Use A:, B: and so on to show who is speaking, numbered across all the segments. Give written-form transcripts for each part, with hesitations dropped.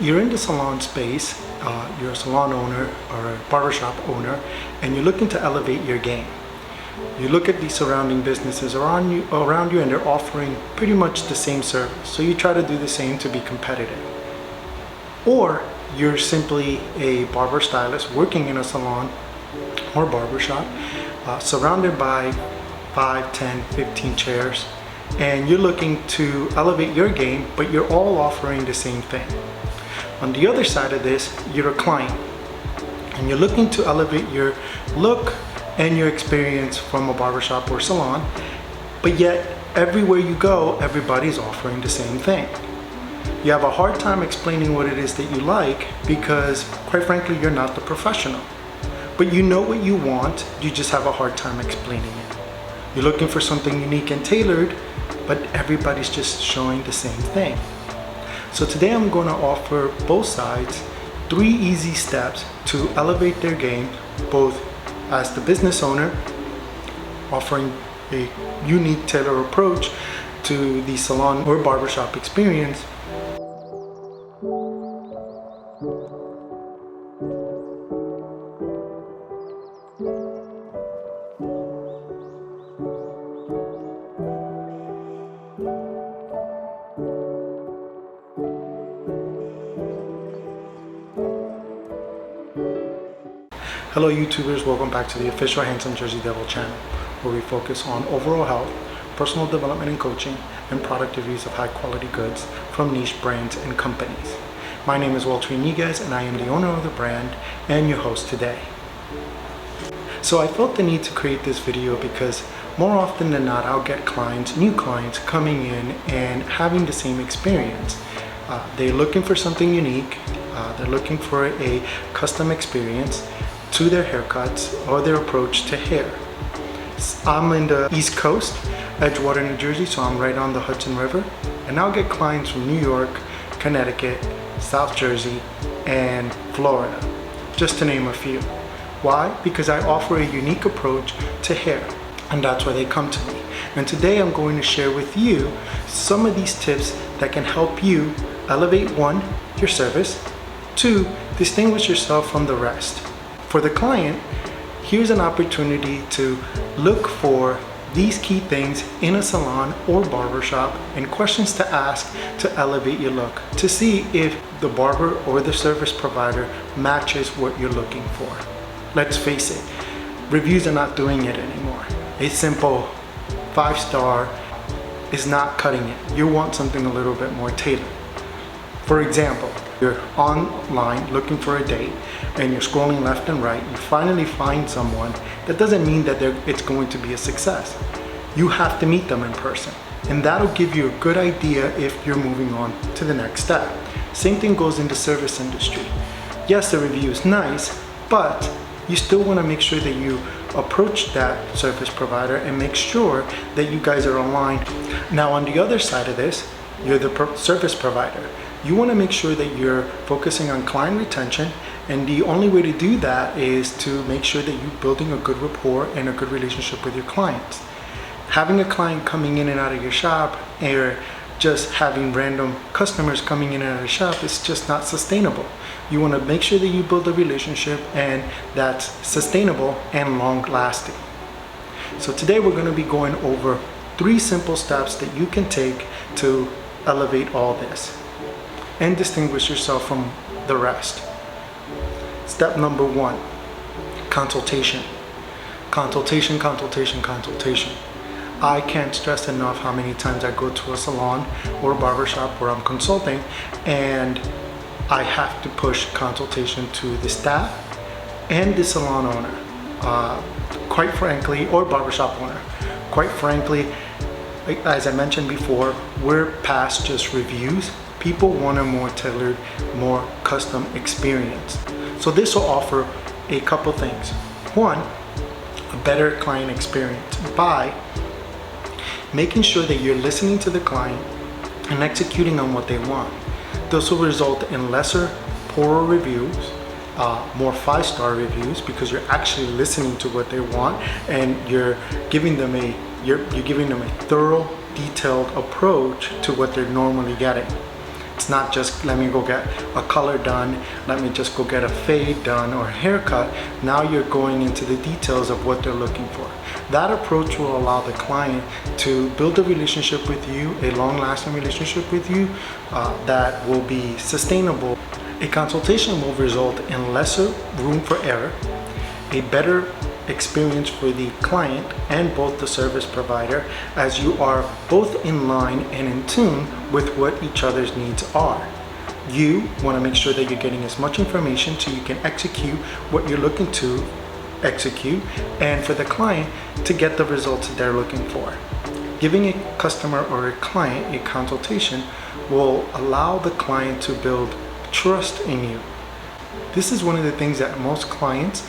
A: You're in the salon space, you're a salon owner or a barbershop owner, and you're looking to elevate your game. You look at the surrounding businesses around you and they're offering pretty much the same service. So you try to do the same to be competitive. Or you're simply a barber stylist working in a salon or barbershop, surrounded by 5, 10, 15 chairs, and you're looking to elevate your game, but you're all offering the same thing. On the other side of this, you're a client and you're looking to elevate your look and your experience from a barbershop or salon, but yet everywhere you go, everybody's offering the same thing. You have a hard time explaining what it is that you like because, quite frankly, you're not the professional. But you know what you want, you just have a hard time explaining it. You're looking for something unique and tailored, but everybody's just showing the same thing. So today I'm going to offer both sides 3 easy steps to elevate their game, both as the business owner, offering a unique tailored approach to the salon or barbershop experience, Hello YouTubers, welcome back to the official Handsome Jersey Devil channel, where we focus on overall health, personal development and coaching, and product reviews of high quality goods from niche brands and companies. My name is Walter Iniguez and I am the owner of the brand and your host today. So I felt the need to create this video because more often than not I'll get clients, new clients coming in and having the same experience. They're looking for something unique, they're looking for a custom experience to their haircuts or their approach to hair. I'm in the East Coast, Edgewater, New Jersey, so I'm right on the Hudson River, and I'll get clients from New York, Connecticut, South Jersey, and Florida, just to name a few. Why? Because I offer a unique approach to hair, and that's why they come to me. And today I'm going to share with you some of these tips that can help you elevate 1, your service, 2, distinguish yourself from the rest. For the client, here's an opportunity to look for these key things in a salon or barbershop and questions to ask to elevate your look, to see if the barber or the service provider matches what you're looking for. Let's face it, reviews are not doing it anymore. A simple 5-star is not cutting it. You want something a little bit more tailored. For example, you're online looking for a date and you're scrolling left and right, you finally find someone. That doesn't mean that it's going to be a success. You have to meet them in person, and that'll give you a good idea if you're moving on to the next step. Same thing goes in the service industry. Yes, the review is nice, but you still want to make sure that you approach that service provider and make sure that you guys are aligned. Now on the other side of this, you're the service provider. You want to make sure that you're focusing on client retention, and the only way to do that is to make sure that you're building a good rapport and a good relationship with your clients. Having a client coming in and out of your shop, or just having random customers coming in and out of the shop, is just not sustainable. You want to make sure that you build a relationship and that's sustainable and long lasting. So today we're going to be going over 3 simple steps that you can take to elevate all this and distinguish yourself from the rest. Step number 1, consultation. Consultation, consultation, consultation. I can't stress enough how many times I go to a salon or a barbershop where I'm consulting and I have to push consultation to the staff and the salon owner, quite frankly, or barbershop owner. Quite frankly, as I mentioned before, we're past just reviews. People want a more tailored, more custom experience. So this will offer a couple things. 1, a better client experience by making sure that you're listening to the client and executing on what they want. This will result in lesser, poorer reviews, more 5-star reviews, because you're actually listening to what they want and you're giving them a thorough, detailed approach to what they're normally getting. It's not just let me go get a color done, let me just go get a fade done or a haircut. Now you're going into the details of what they're looking for. That approach will allow the client to build a relationship with you, a long-lasting relationship with you that will be sustainable. A consultation will result in lesser room for error, a better experience for the client and both the service provider, as you are both in line and in tune with what each other's needs are. You want to make sure that you're getting as much information so you can execute what you're looking to execute, and for the client to get the results that they're looking for. Giving a customer or a client a consultation will allow the client to build trust in you. This is one of the things that most clients,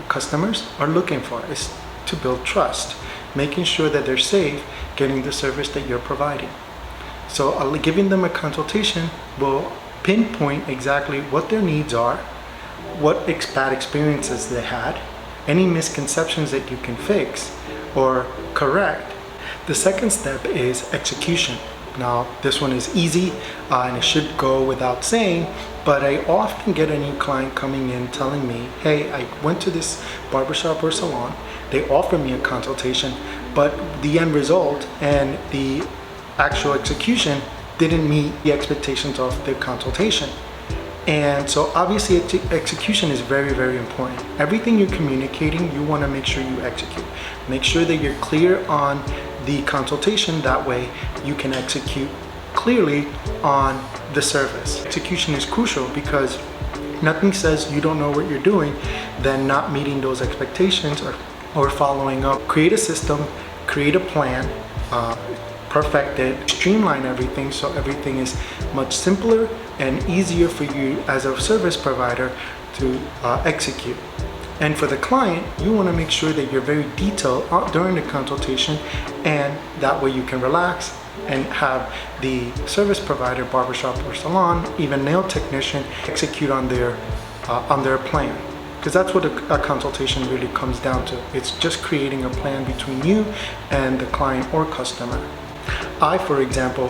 A: customers are looking for, is to build trust, making sure that they're safe getting the service that you're providing. So giving them a consultation will pinpoint exactly what their needs are, what bad experiences they had, any misconceptions that you can fix or correct. The second step is execution. Now, this one is easy and it should go without saying, but I often get a new client coming in telling me, hey, I went to this barbershop or salon, they offered me a consultation, but the end result and the actual execution didn't meet the expectations of the consultation. And so obviously execution is very, very important. Everything you're communicating, you want to make sure you execute. Make sure that you're clear on the consultation, that way you can execute clearly on the service. Execution is crucial because nothing says you don't know what you're doing than not meeting those expectations or following up. Create a system, create a plan, perfect it, streamline everything so everything is much simpler and easier for you as a service provider to execute. And for the client, you want to make sure that you're very detailed during the consultation, and that way you can relax and have the service provider, barbershop or salon, even nail technician, execute on their plan. Because that's what a consultation really comes down to. It's just creating a plan between you and the client or customer. I, for example,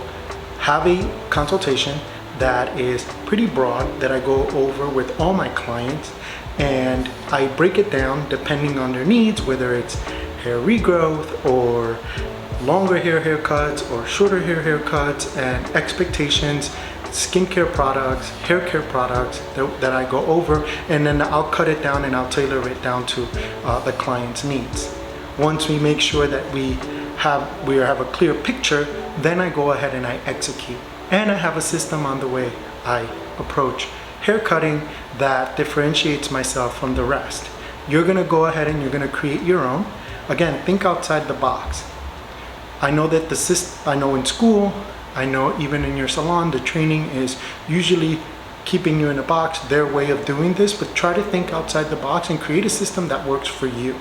A: have a consultation that is pretty broad that I go over with all my clients, and I break it down depending on their needs, whether it's hair regrowth or longer hair haircuts or shorter hair haircuts, and expectations, skincare products, hair care products that I go over, and then I'll cut it down and I'll tailor it down to the client's needs. Once we make sure that we have a clear picture, then I go ahead and I execute. And I have a system on the way I approach haircutting that differentiates myself from the rest. You're gonna go ahead and you're gonna create your own. Again, think outside the box. I know that I know in school, I know even in your salon, the training is usually keeping you in a box, their way of doing this, but try to think outside the box and create a system that works for you.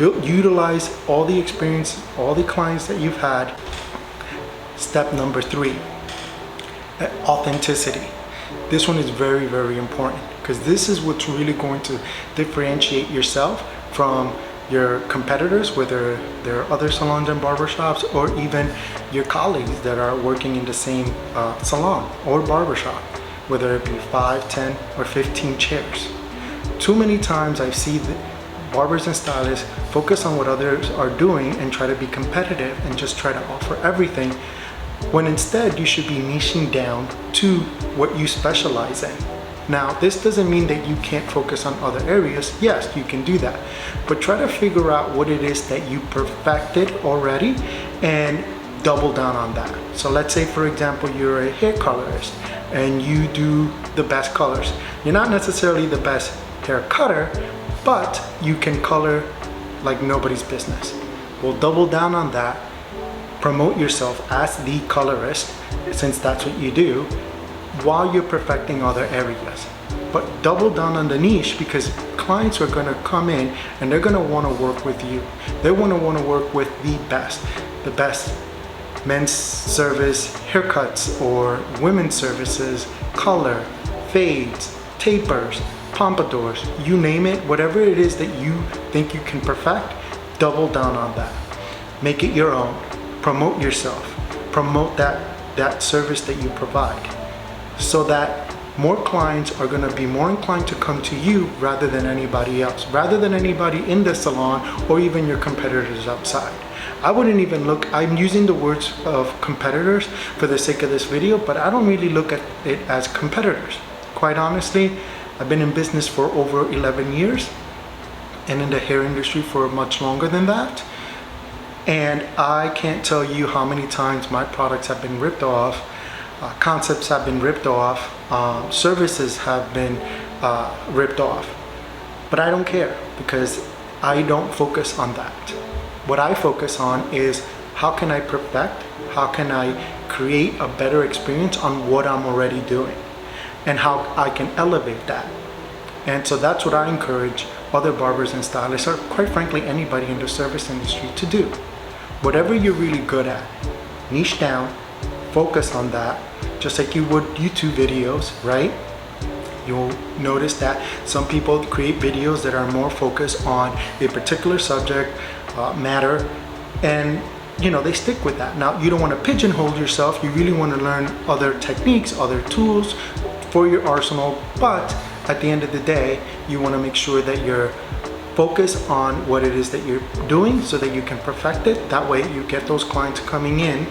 A: Utilize all the experience, all the clients that you've had. Step number 3, authenticity. This one is very, very important because this is what's really going to differentiate yourself from your competitors, whether they're other salons and barbershops or even your colleagues that are working in the same salon or barbershop, whether it be 5, 10, or 15 chairs. Too many times I see barbers and stylists focus on what others are doing and try to be competitive and just try to offer everything, when instead you should be niching down to what you specialize in. Now, this doesn't mean that you can't focus on other areas. Yes, you can do that, but try to figure out what it is that you perfected already and double down on that. So let's say, for example, you're a hair colorist and you do the best colors. You're not necessarily the best hair cutter, but you can color like nobody's business. We'll double down on that. Promote yourself as the colorist, since that's what you do, while you're perfecting other areas. But double down on the niche, because clients are going to come in and they're going to want to work with you. They want to work with the best men's service haircuts or women's services, color, fades, tapers, pompadours, you name it. Whatever it is that you think you can perfect, double down on that. Make it your own. Promote yourself. Promote that that service that you provide, so that more clients are going to be more inclined to come to you rather than anybody else, rather than anybody in the salon or even your competitors outside. I wouldn't even look, I'm using the words of competitors for the sake of this video, but I don't really look at it as competitors. Quite honestly, I've been in business for over 11 years and in the hair industry for much longer than that. And I can't tell you how many times my products have been ripped off, concepts have been ripped off, services have been ripped off. But I don't care, because I don't focus on that. What I focus on is how can I perfect, how can I create a better experience on what I'm already doing, and how I can elevate that. And so that's what I encourage other barbers and stylists, or quite frankly anybody in the service industry, to do. Whatever you're really good at, niche down, focus on that, just like you would YouTube videos, right? You'll notice that some people create videos that are more focused on a particular subject matter, and they stick with that. Now, you don't want to pigeonhole yourself. You really want to learn other techniques, other tools for your arsenal, but at the end of the day, you want to make sure that you're focused on what it is that you're doing so that you can perfect it. That way you get those clients coming in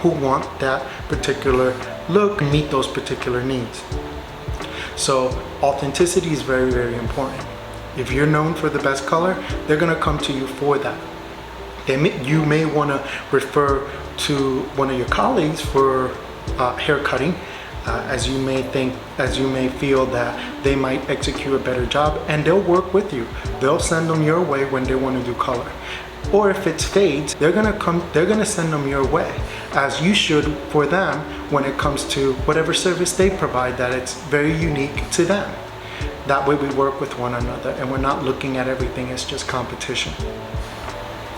A: who want that particular look and meet those particular needs. So authenticity is very, very important. If you're known for the best color, they're going to come to you for that. You may want to refer to one of your colleagues for hair cutting, as you may feel that they might execute a better job, and they'll work with you. They'll send them your way when they want to do color. Or if it's fades, they're gonna send them your way, as you should for them when it comes to whatever service they provide that it's very unique to them. That way we work with one another and we're not looking at everything as just competition.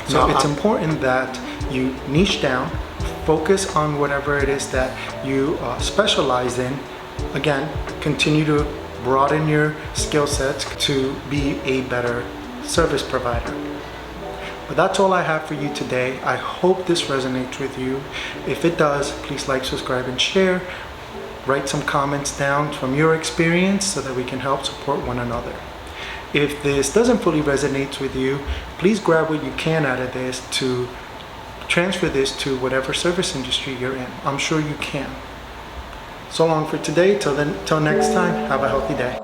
A: So it's important that you niche down, focus on whatever it is that you specialize in. Again, continue to broaden your skill sets to be a better service provider. But that's all I have for you today. I hope this resonates with you. If it does, please like, subscribe, and share. Write some comments down from your experience so that we can help support one another. If this doesn't fully resonate with you, please grab what you can out of this to transfer this to whatever service industry you're in. I'm sure you can. So long for today. Till next time, have a healthy day.